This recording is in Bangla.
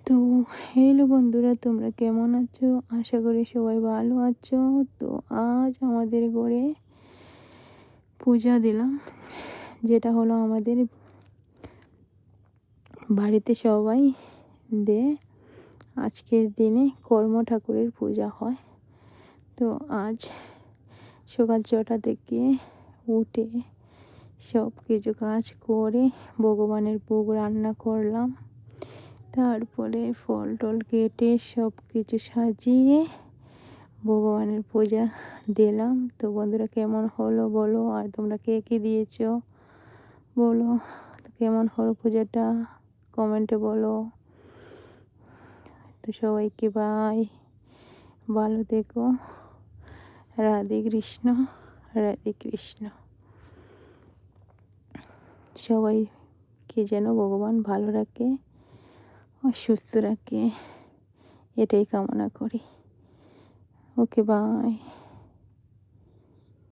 তো হ্যালো বন্ধুরা, তোমরা কেমন আছো? আশা করি সবাই ভালো আছো। তো আজ আমাদের ঘরে পূজা দিলাম, যেটা হলো আমাদের বাড়িতে সবাই দে আজকের দিনে কর্ম ঠাকুরের পূজা হয়। তো আজ সকাল 6টা থেকে উঠে সব কিছু কাজ করে ভগবানের ভোগ রান্না করলাম। তারপরে ফল টল কেটে সব কিছু সাজিয়ে ভগবানের পূজা দিলাম। তো বন্ধুরা, কেমন হলো বলো, আর তোমরা কে কে দিয়েছো বলো। তো কেমন হলো পূজাটা কমেন্টে বলো। তো সবাইকে বাই, ভালো থেকো। রাধে কৃষ্ণ, রাধে কৃষ্ণ। সবাইকে যেন ভগবান ভালো রাখে ও সুস্থ রাখে, এটাই কামনা করি। ওকে, বাই।